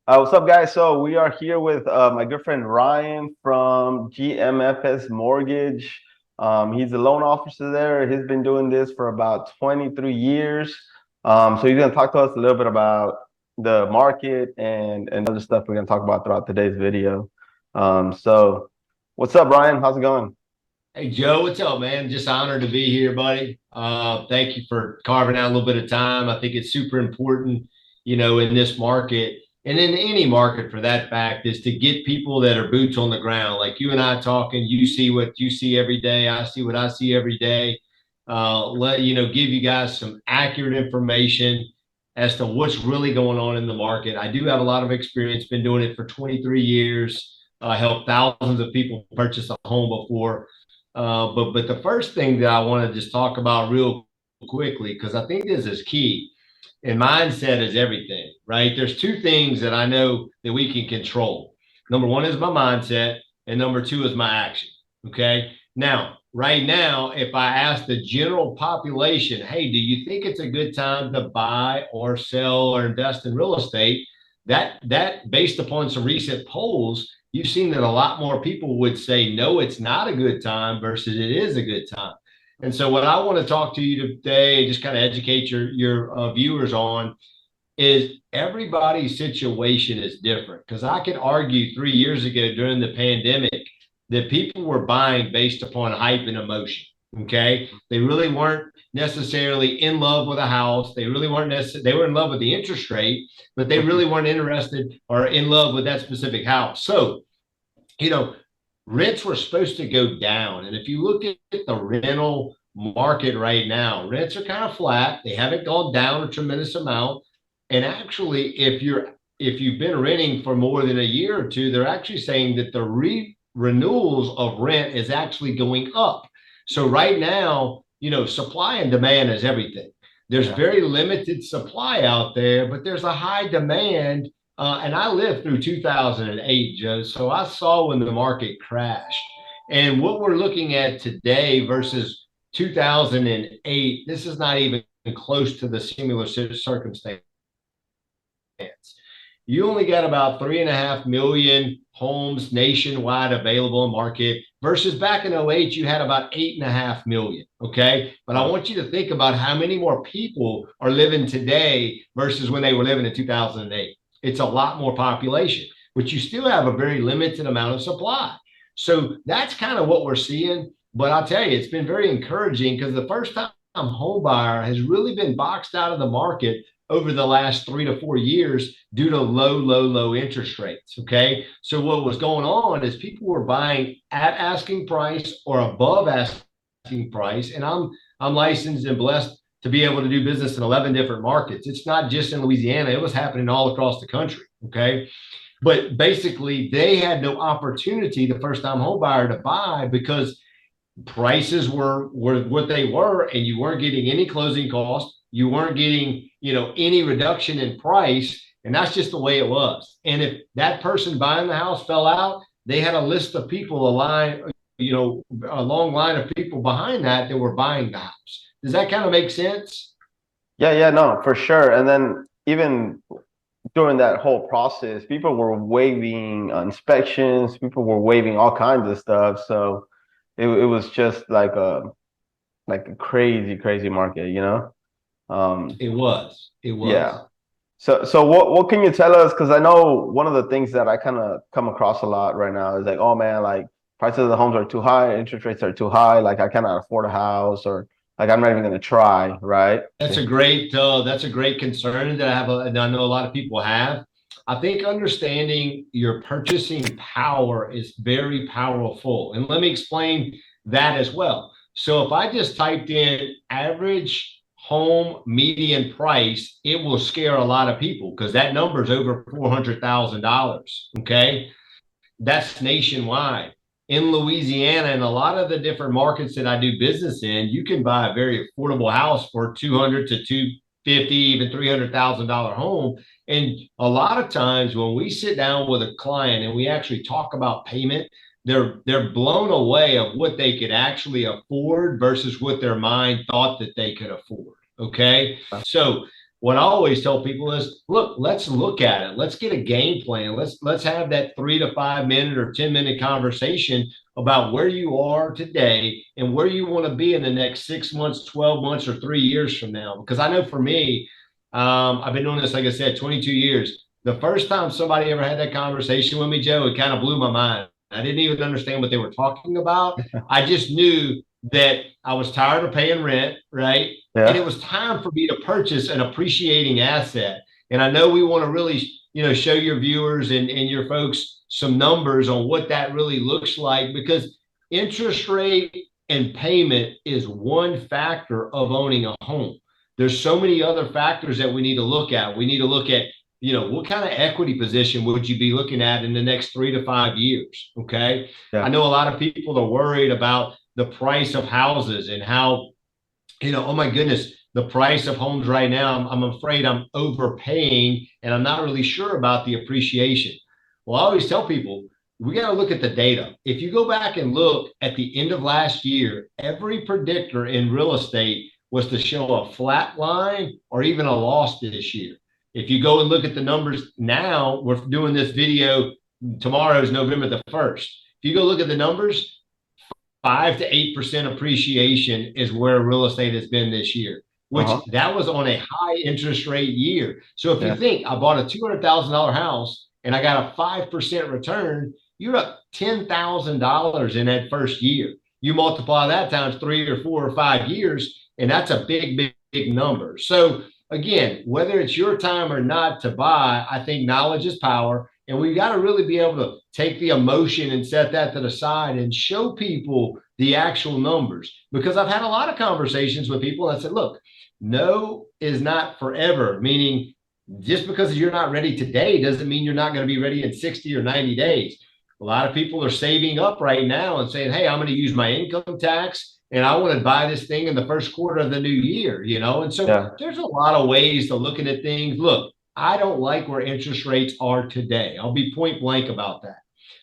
What's up, guys? So we are here with my good friend Ryan from GMFS Mortgage. He's a loan officer there. He's been doing this for about 23 years. So he's going to talk to us a little bit about the market and other stuff we're going to talk about throughout today's video. So what's up, Ryan? How's it going? Hey Joe, what's up, man? Just honored to be here, buddy. Thank you for carving out a little bit of time. I think it's super important, in this market and in any market for that fact, is to get people that are boots on the ground. Like you and I talking, you see what you see every day, I see what I see every day. Give you guys some accurate information as to what's really going on in the market. I do have a lot of experience, been doing it for 23 years. I helped thousands of people purchase a home before. But the first thing that I want to just talk about real quickly, because I think this is key, and mindset is everything, right? There's two things that I know that we can control. Number one is my mindset, and number two is my action. Okay. Now, right now, if I ask the general population, hey, do you think it's a good time to buy or sell or invest in real estate? That based upon some recent polls, you've seen that a lot more people would say, no, it's not a good time versus it is a good time. And so, what I want to talk to you today and just kind of educate your viewers on is everybody's situation is different. Because I could argue 3 years ago during the pandemic that people were buying based upon hype and emotion. Okay. They really weren't necessarily in love with a house. They really weren't necessarily, they were in love with the interest rate, but they really weren't interested or in love with that specific house. So, you know, rents were supposed to go down. And if you look at the rental market right now, rents are kind of flat. They haven't gone down a tremendous amount. And actually, if you've been renting for more than a year or two, they're actually saying that the renewals of rent is actually going up. So right now, supply and demand is everything. There's Yeah. very limited supply out there, but there's a high demand. And I lived through 2008, Joe. So I saw when the market crashed. And what we're looking at today versus 2008, this is not even close to the similar circumstance. You only got about 3.5 million homes nationwide available in market versus back in '08, you had about 8.5 million. Okay. But I want you to think about how many more people are living today versus when they were living in 2008. It's a lot more population, but you still have a very limited amount of supply. So that's kind of what we're seeing. But I'll tell you, it's been very encouraging because the first time home buyer has really been boxed out of the market over the last 3 to 4 years due to low interest rates. Okay. So what was going on is people were buying at asking price or above asking price. And I'm licensed and blessed to be able to do business in 11 different markets. It's not just in Louisiana, it was happening all across the country. Okay. But basically, they had no opportunity the first time home buyer to buy because prices were what they were, and you weren't getting any closing costs, you weren't getting any reduction in price, and that's just the way it was. And if that person buying the house fell out, they had a list of people, a long line of people behind that were buying the house. Does that kind of make sense? Yeah, no, for sure. And then even during that whole process, people were waiving inspections, people were waiving all kinds of stuff. So it was just like a crazy market, you know? Um, It yeah. was. So what can you tell us? Because I know one of the things that I kind of come across a lot right now is like, oh man, like prices of the homes are too high, interest rates are too high, like I cannot afford a house, or like I'm not even gonna try, right? That's a great concern that and I know a lot of people have. I think understanding your purchasing power is very powerful. And let me explain that as well. So if I just typed in average home median price, it will scare a lot of people because that number is over $400,000. Okay. That's nationwide. In Louisiana and a lot of the different markets that I do business in, you can buy a very affordable house for 200 to 250, even $300,000 home. And a lot of times when we sit down with a client and we actually talk about payment, they're blown away of what they could actually afford versus what their mind thought that they could afford. Okay. So what I always tell people is, look, let's look at it. Let's get a game plan. Let's have that 3 to 5 minute or 10 minute conversation about where you are today and where you want to be in the next 6 months, 12 months, or 3 years from now. Because I know for me, I've been doing this, like I said, 22 years. The first time somebody ever had that conversation with me, Joe, it kind of blew my mind. I didn't even understand what they were talking about. I just knew that I was tired of paying rent, right? And it Yeah. was time for me to purchase an appreciating asset. And I know we want to really, show your viewers and your folks some numbers on what that really looks like, because interest rate and payment is one factor of owning a home. There's so many other factors that we need to look at. We need to look at, what kind of equity position would you be looking at in the next 3 to 5 years? Okay. I Yeah. know a lot of people are worried about the price of houses and how, oh my goodness, the price of homes right now, I'm afraid I'm overpaying and I'm not really sure about the appreciation. Well, I always tell people, we got to look at the data. If you go back and look at the end of last year, every predictor in real estate was to show a flat line or even a loss this year. If you go and look at the numbers now, we're doing this video, tomorrow is November the 1st. If you go look at the numbers, 5 to 8% appreciation is where real estate has been this year, which Uh-huh. that was on a high interest rate year. So if you Yeah. think I bought a $200,000 house and I got a 5% return, you're up $10,000 in that first year. You multiply that times 3 or 4 or 5 years, and that's a big number. So again, whether it's your time or not to buy, I think knowledge is power. And we got to really be able to take the emotion and set that to the side and show people the actual numbers. Because I've had a lot of conversations with people that said, look, no is not forever, meaning just because you're not ready today doesn't mean you're not going to be ready in 60 or 90 days. A lot of people are saving up right now and saying, hey, I'm going to use my income tax and I want to buy this thing in the first quarter of the new year, And so Yeah. there's a lot of ways to looking at things. Look, I don't like where interest rates are today. I'll be point blank about that.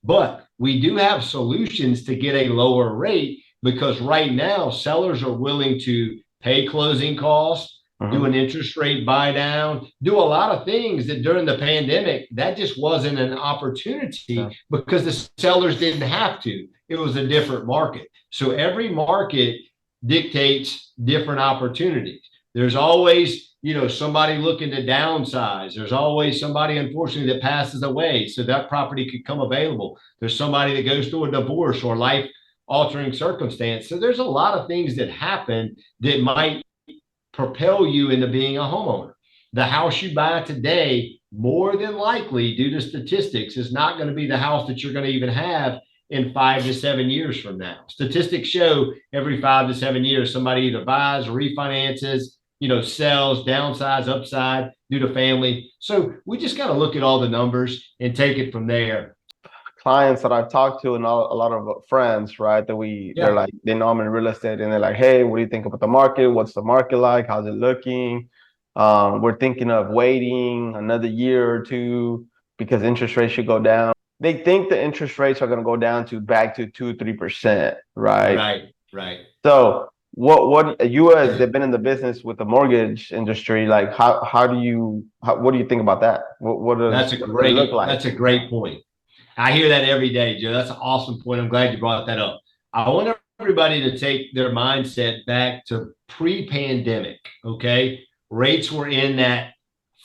But we do have solutions to get a lower rate, because right now sellers are willing to pay closing costs, do Hmm. an interest rate buy down, do a lot of things that during the pandemic, that just wasn't an Yeah. opportunity because the sellers didn't have to. It was a different market. So every market dictates different opportunities. There's always, somebody looking to downsize. There's always somebody, unfortunately, that passes away. So that property could come available. There's somebody that goes through a divorce or life altering circumstance. So there's a lot of things that happen that might propel you into being a homeowner. The house you buy today, more than likely, due to statistics, is not going to be the house that you're going to even have in 5 to 7 years from now. Statistics show every 5 to 7 years, somebody either buys, refinances, sells, downsize, upside due to family. So we just got to look at all the numbers and take it from there. Clients that I've talked to and a lot of friends, right? They're Yeah. like, they know I'm in real estate and they're like, hey, what do you think about the market? What's the market like? How's it looking? We're thinking of waiting another year or two because interest rates should go down. They think the interest rates are going to go down to back to 2, 3%, right? Right. Right. So what you as they've been in the business with the mortgage industry, like what do you think about that? What does it look like? That's a great point. I hear that every day, Joe. That's an awesome point. I'm glad you brought that up. I want everybody to take their mindset back to pre-pandemic. Okay. Rates were in that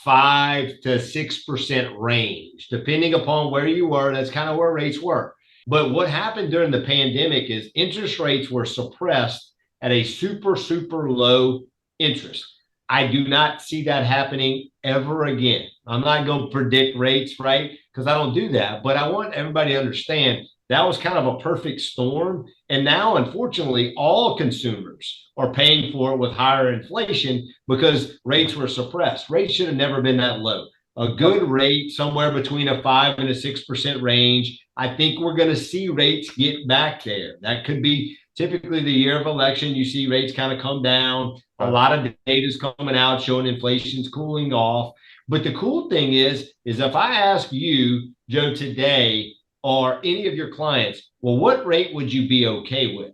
5 to 6% range, depending upon where you were. That's kind of where rates were. But what happened during the pandemic is interest rates were suppressed at a super low interest. I do not see that happening ever again. I'm not going to predict rates, right? Because I don't do that. But I want everybody to understand that was kind of a perfect storm. And now, unfortunately, all consumers are paying for it with higher inflation because rates were suppressed. Rates should have never been that low. A good rate, somewhere between a 5 and a 6% range. I think we're going to see rates get back there. That could be typically the year of election. You see rates kind of come down. A lot of data is coming out showing inflation's cooling off. But the cool thing is if I ask you, Joe, today, or any of your clients, well, what rate would you be okay with?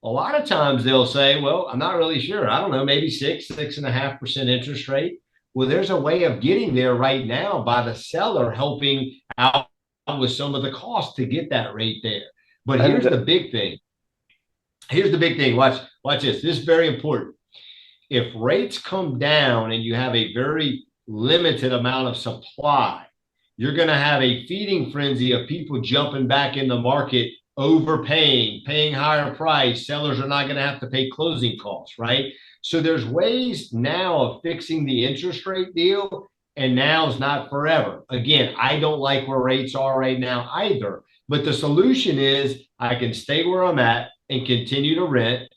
A lot of times they'll say, well, I'm not really sure. I don't know, maybe 6.5% interest rate. Well, there's a way of getting there right now by the seller helping out with some of the costs to get that rate there. But And here's the big thing. Here's the big thing. Watch this. This is very important. If rates come down and you have a very limited amount of supply, you're going to have a feeding frenzy of people jumping back in the market, overpaying, paying higher price. Sellers are not going to have to pay closing costs, right? So there's ways now of fixing the interest rate deal, and now is not forever. Again, I don't like where rates are right now either, but the solution is I can stay where I'm at and continue to rent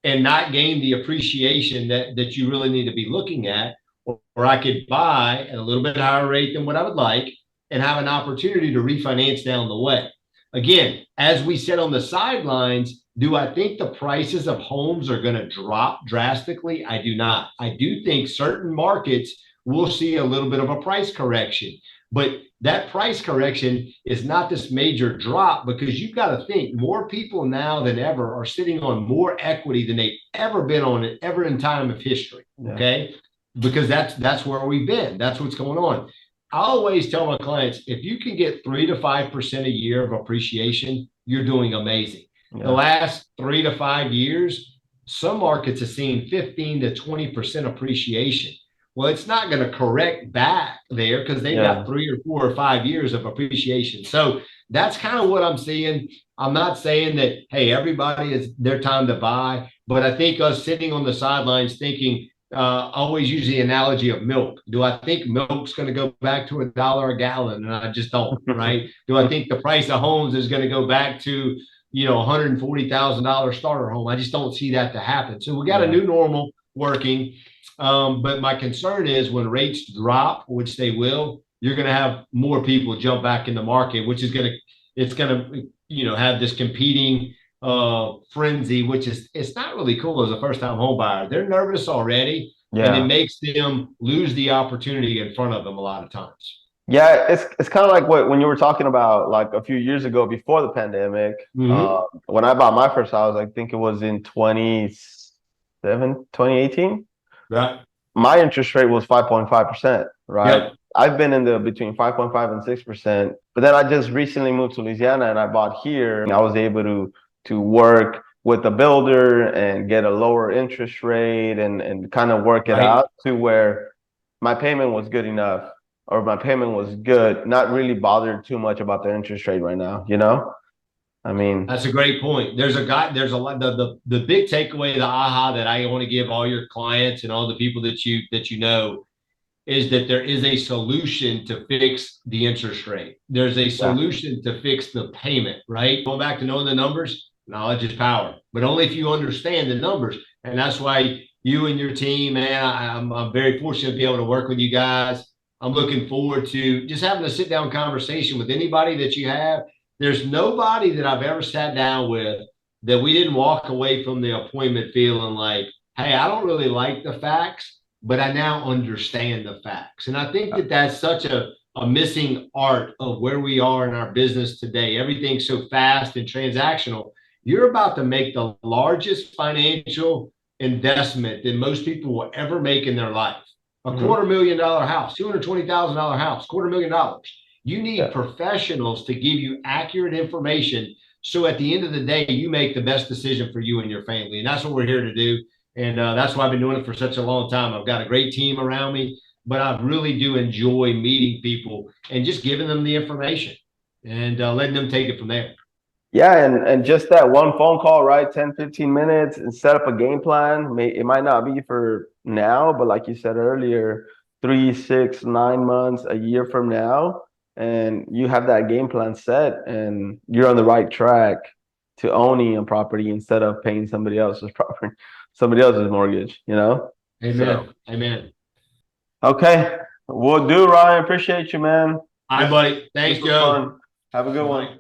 and not gain the appreciation that you really need to be looking at, or I could buy at a little bit higher rate than what I would like and have an opportunity to refinance down the way. Again, as we said on the sidelines, do I think the prices of homes are going to drop drastically? I do not. I do think certain markets will see a little bit of a price correction, but that price correction is not this major drop, because you've got to think more people now than ever are sitting on more equity than they've ever been on it ever in time of history. Yeah. Okay. Because that's where we've been. That's what's going on. I always tell my clients, if you can get 3 to 5% a year of appreciation, you're doing amazing. Yeah. The last 3 to 5 years, some markets have seen 15 to 20% appreciation. Well, it's not going to correct back there because they've got 3 or 4 or 5 years of appreciation. So that's kind of what I'm seeing. I'm not saying that, hey, everybody is their time to buy, but I think us sitting on the sidelines thinking, always use the analogy of milk. Do I think milk's going to go back to $1 a gallon? And I just don't, right? Do I think the price of homes is going to go back to, $140,000 starter home? I just don't see that to happen. So we got a new normal working. But my concern is when rates drop, which they will, you're going to have more people jump back in the market, which is going to, have this competing frenzy, which is, it's not really cool as a first-time home buyer. They're nervous already, and it makes them lose the opportunity in front of them a lot of times. Yeah, it's kind of like when you were talking about like a few years ago before the pandemic. When I bought my first house, I think it was in 2018. Right. My interest rate was 5.5%, right? Yep. I've been in the between 5.5 and 6%, but then I just recently moved to Louisiana and I bought here. I was able to work with a builder and get a lower interest rate and kind of work it out to where my payment was good enough, or my payment was good, not really bothered too much about the interest rate right now, I mean, that's a great point. There's a lot, the big takeaway, the aha that I want to give all your clients and all the people that you know is that there is a solution to fix the interest rate. There's a solution to fix the payment, right? Going back to knowing the numbers, knowledge is power, but only if you understand the numbers. And that's why you and your team, man, I'm very fortunate to be able to work with you guys. I'm looking forward to just having a sit down conversation with anybody that you have. There's nobody that I've ever sat down with that we didn't walk away from the appointment feeling like, hey, I don't really like the facts, but I now understand the facts. And I think that that's such a missing art of where we are in our business today. Everything's so fast and transactional. You're about to make the largest financial investment that most people will ever make in their life. A $250,000 house, $220,000 house, $250,000. You need professionals to give you accurate information. So at the end of the day, you make the best decision for you and your family. And that's what we're here to do. And that's why I've been doing it for such a long time. I've got a great team around me, but I really do enjoy meeting people and just giving them the information and letting them take it from there. Yeah, and just that one phone call, right? 10, 15 minutes and set up a game plan. It might not be for now, but like you said earlier, 3, 6, 9 months, a year from now, and you have that game plan set and you're on the right track to owning a property instead of paying somebody else's property, somebody else's mortgage, Amen. So. Amen. Okay. Will do, Ryan. Appreciate you, man. All right, buddy. Thanks, Joe. Fun. Have a good one.